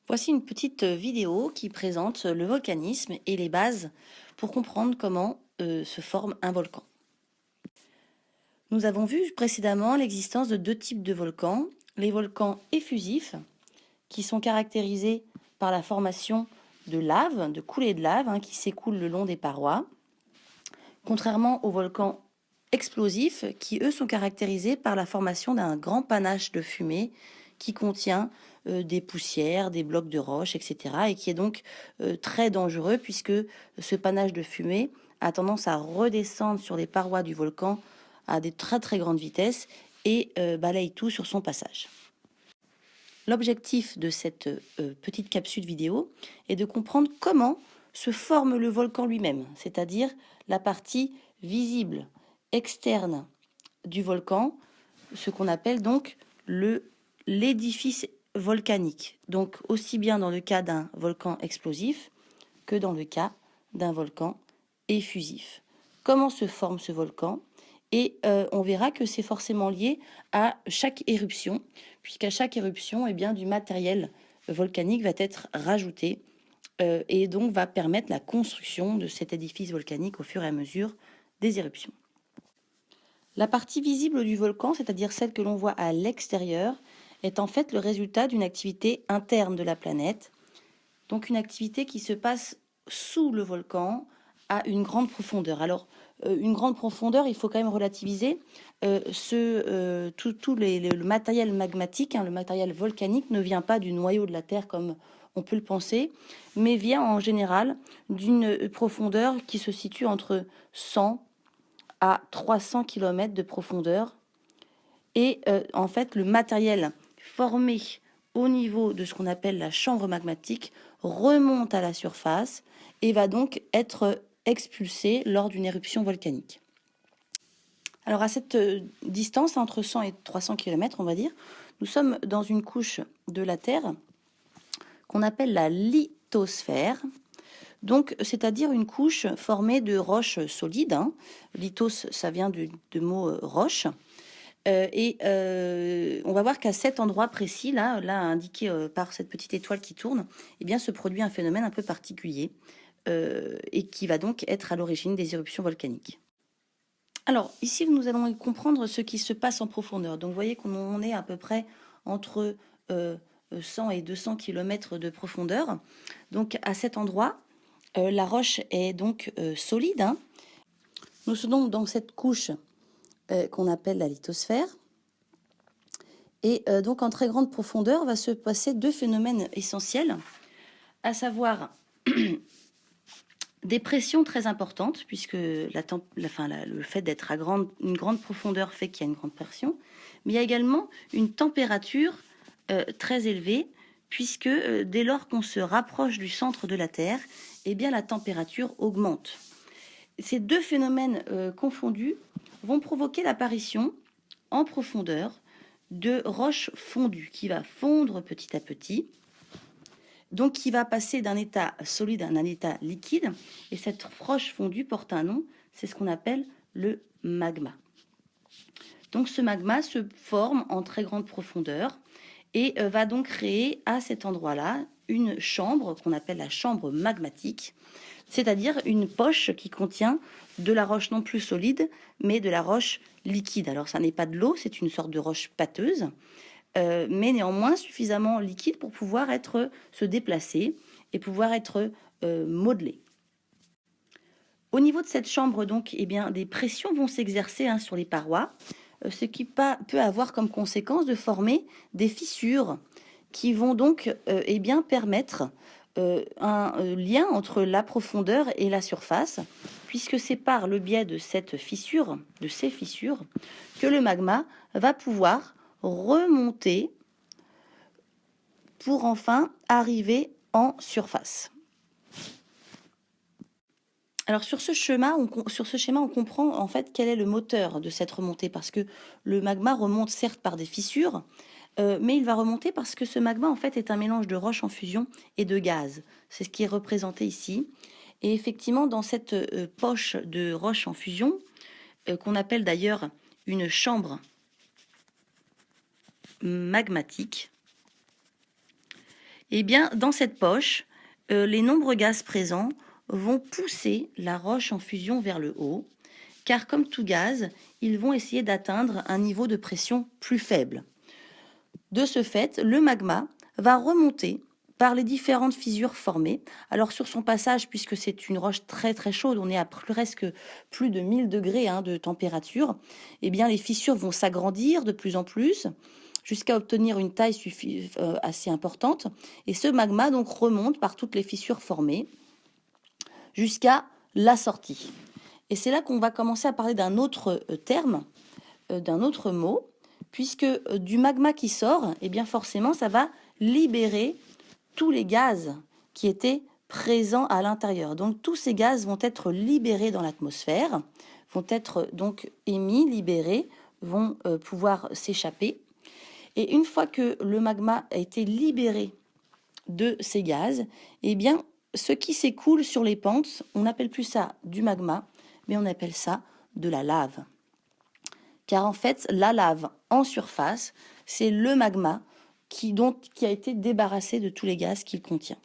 Voici une petite vidéo qui présente le volcanisme et les bases pour comprendre comment se forme un volcan. Nous avons vu précédemment l'existence de deux types de volcans, les volcans effusifs, qui sont caractérisés par la formation de lave, de coulées de lave qui s'écoulent le long des parois, contrairement aux volcans explosifs qui, eux, sont caractérisés par la formation d'un grand panache de fumée qui contient des poussières, des blocs de roches, etc. et qui est donc très dangereux puisque ce panache de fumée a tendance à redescendre sur les parois du volcan à des très très grandes vitesses et balaye tout sur son passage. L'objectif de cette petite capsule vidéo est de comprendre comment se forme le volcan lui-même, c'est-à-dire la partie visible, externe du volcan, ce qu'on appelle donc l'édifice volcanique. Donc aussi bien dans le cas d'un volcan explosif que dans le cas d'un volcan effusif. Comment se forme ce volcan? Et on verra que c'est forcément lié à chaque éruption, puisqu'à chaque éruption, eh bien, du matériel volcanique va être rajouté et donc va permettre la construction de cet édifice volcanique au fur et à mesure des éruptions. La partie visible du volcan, c'est-à-dire celle que l'on voit à l'extérieur, est en fait le résultat d'une activité interne de la planète, donc une activité qui se passe sous le volcan à une grande profondeur. Alors, une grande profondeur, il faut quand même relativiser. Le matériel magmatique, le matériel volcanique ne vient pas du noyau de la Terre comme on peut le penser, mais vient en général d'une profondeur qui se situe entre 100 à 300 km de profondeur. Et en fait, le matériel formé au niveau de ce qu'on appelle la chambre magmatique remonte à la surface et va donc être expulsé lors d'une éruption volcanique. Alors à cette distance, entre 100 et 300 km, on va dire, nous sommes dans une couche de la Terre qu'on appelle la lithosphère. Donc, c'est-à-dire une couche formée de roches solides. Lithos, ça vient du mot roche. On va voir qu'à cet endroit précis, là indiqué par cette petite étoile qui tourne, eh bien, se produit un phénomène un peu particulier et qui va donc être à l'origine des éruptions volcaniques. Alors, ici, nous allons comprendre ce qui se passe en profondeur. Donc, vous voyez qu'on est à peu près entre 100 et 200 km de profondeur. Donc, à cet endroit, la roche est donc solide. Nous sommes donc dans cette couche qu'on appelle la lithosphère. Et donc, en très grande profondeur, va se passer deux phénomènes essentiels, à savoir des pressions très importantes, puisque le fait d'être à une grande profondeur fait qu'il y a une grande pression, mais il y a également une température très élevée, puisque dès lors qu'on se rapproche du centre de la Terre, eh bien, la température augmente. Ces deux phénomènes confondus vont provoquer l'apparition en profondeur de roches fondues qui va fondre petit à petit, donc qui va passer d'un état solide à un état liquide. Et cette roche fondue porte un nom, c'est ce qu'on appelle le magma. Donc ce magma se forme en très grande profondeur et va donc créer à cet endroit-là une chambre qu'on appelle la chambre magmatique, c'est-à-dire une poche qui contient de la roche non plus solide, mais de la roche liquide. Alors ça n'est pas de l'eau, c'est une sorte de roche pâteuse, mais néanmoins suffisamment liquide pour pouvoir se déplacer et pouvoir être modelée. Au niveau de cette chambre, donc, eh bien, des pressions vont s'exercer sur les parois, ce qui peut avoir comme conséquence de former des fissures qui vont donc eh bien, permettre un lien entre la profondeur et la surface, puisque c'est par le biais de ces fissures, que le magma va pouvoir remonter pour enfin arriver en surface. Alors sur ce schéma, on comprend en fait quel est le moteur de cette remontée, parce que le magma remonte certes par des fissures, mais il va remonter parce que ce magma en fait est un mélange de roches en fusion et de gaz. C'est ce qui est représenté ici. Et effectivement, dans cette poche de roches en fusion, qu'on appelle d'ailleurs une chambre magmatique, Eh bien, dans cette poche, les nombreux gaz présents vont pousser la roche en fusion vers le haut, car comme tout gaz, ils vont essayer d'atteindre un niveau de pression plus faible. De ce fait, le magma va remonter par les différentes fissures formées. Alors sur son passage, puisque c'est une roche très très chaude, on est à presque plus de 1000 degrés de température, eh bien les fissures vont s'agrandir de plus en plus jusqu'à obtenir une taille assez importante. Et ce magma donc remonte par toutes les fissures formées jusqu'à la sortie. Et c'est là qu'on va commencer à parler d'un autre terme, d'un autre mot, puisque du magma qui sort, eh bien forcément, ça va libérer tous les gaz qui étaient présents à l'intérieur. Donc tous ces gaz vont être libérés dans l'atmosphère, vont être donc émis, libérés, vont pouvoir s'échapper. Et une fois que le magma a été libéré de ces gaz, eh bien ce qui s'écoule sur les pentes, on n'appelle plus ça du magma, mais on appelle ça de la lave. Car en fait, la lave en surface, c'est le magma qui a été débarrassé de tous les gaz qu'il contient.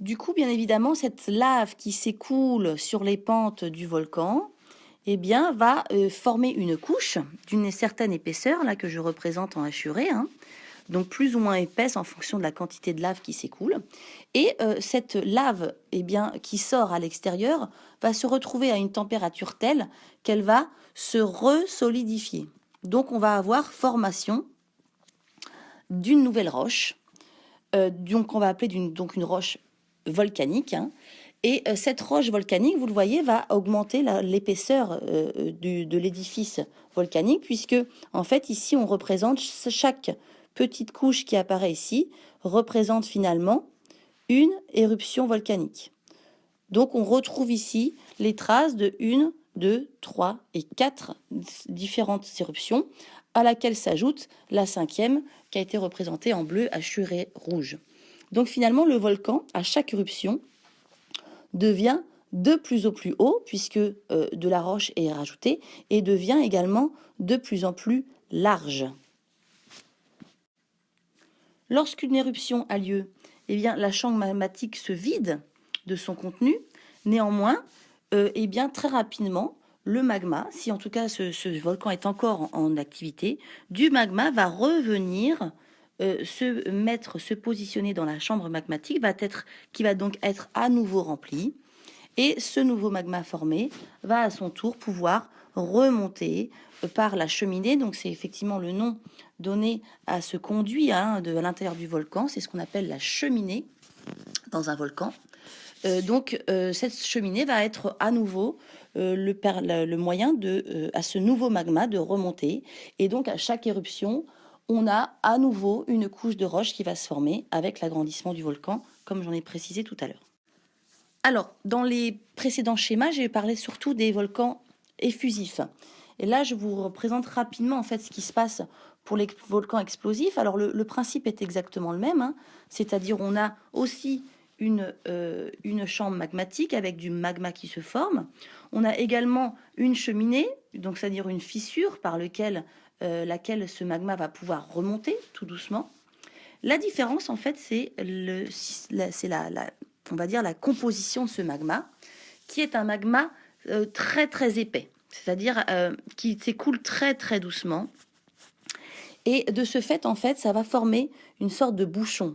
Du coup, bien évidemment, cette lave qui s'écoule sur les pentes du volcan, eh bien, va former une couche d'une certaine épaisseur, là que je représente en hachuré, donc plus ou moins épaisse en fonction de la quantité de lave qui s'écoule. Et cette lave qui sort à l'extérieur va se retrouver à une température telle qu'elle va se resolidifier. Donc on va avoir formation d'une nouvelle roche, donc on va appeler une roche volcanique. Et cette roche volcanique, vous le voyez, va augmenter l'épaisseur de l'édifice volcanique, puisque en fait ici on représente chaque petite couche qui apparaît ici représente finalement une éruption volcanique. Donc on retrouve ici les traces de 1, 2, 3 et 4 différentes éruptions, à laquelle s'ajoute la 5e qui a été représentée en bleu, hachuré, rouge. Donc finalement le volcan, à chaque éruption, devient de plus en plus haut, puisque de la roche est rajoutée, et devient également de plus en plus large. Lorsqu'une éruption a lieu, eh bien, la chambre magmatique se vide de son contenu. Néanmoins, très rapidement, le magma, si en tout cas ce volcan est encore en activité, du magma va revenir se positionner dans la chambre magmatique, qui va donc être à nouveau remplie. Et ce nouveau magma formé va à son tour pouvoir remonter par la cheminée. Donc c'est effectivement le nom donné à ce conduit de l'intérieur du volcan. C'est ce qu'on appelle la cheminée dans un volcan. Cette cheminée va être à nouveau le moyen à ce nouveau magma de remonter. Et donc à chaque éruption, on a à nouveau une couche de roche qui va se former avec l'agrandissement du volcan, comme j'en ai précisé tout à l'heure. Alors, dans les précédents schémas, j'ai parlé surtout des volcans effusifs. Et là, je vous représente rapidement en fait ce qui se passe pour les volcans explosifs. Alors, le principe est exactement le même, c'est-à-dire on a aussi une chambre magmatique avec du magma qui se forme. On a également une cheminée, donc c'est-à-dire une fissure par laquelle ce magma va pouvoir remonter tout doucement. La différence, en fait, c'est on va dire la composition de ce magma, qui est un magma très très épais, c'est-à-dire qui s'écoule très très doucement. Et de ce fait, en fait, ça va former une sorte de bouchon.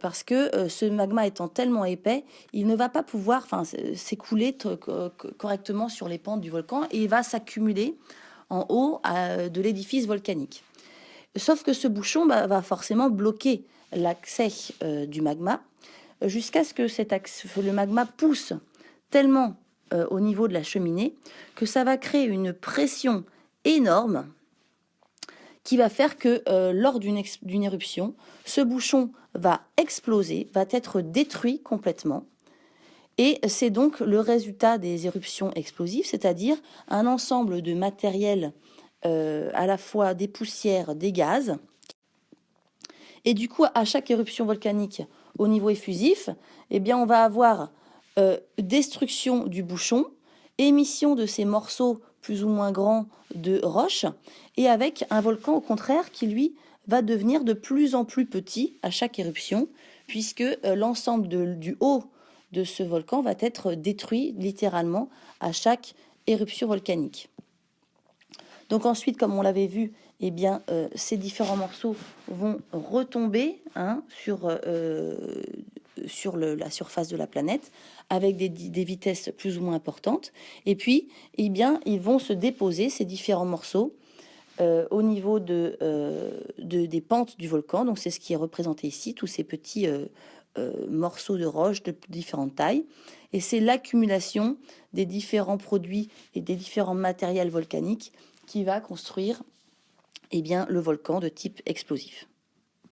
Parce que ce magma étant tellement épais, il ne va pas pouvoir s'écouler correctement sur les pentes du volcan et il va s'accumuler en haut de l'édifice volcanique. Sauf que ce bouchon va forcément bloquer l'accès du magma jusqu'à ce que le magma pousse tellement au niveau de la cheminée que ça va créer une pression énorme qui va faire que lors d'une éruption, ce bouchon va exploser, va être détruit complètement. Et c'est donc le résultat des éruptions explosives, c'est-à-dire un ensemble de matériel à la fois des poussières, des gaz. Et du coup, à chaque éruption volcanique au niveau effusif, eh bien, on va avoir destruction du bouchon, émission de ces morceaux plus ou moins grands de roche, et avec un volcan au contraire qui, lui, va devenir de plus en plus petit à chaque éruption, puisque l'ensemble du haut de ce volcan va être détruit littéralement à chaque éruption volcanique. Donc ensuite, comme on l'avait vu, eh bien, ces différents morceaux vont retomber sur la surface de la planète avec des vitesses plus ou moins importantes. Et puis, eh bien, ils vont se déposer, ces différents morceaux, au niveau des pentes du volcan. Donc c'est ce qui est représenté ici, tous ces petits morceaux de roche de différentes tailles. Et c'est l'accumulation des différents produits et des différents matériels volcaniques qui va construire eh bien, le volcan de type explosif.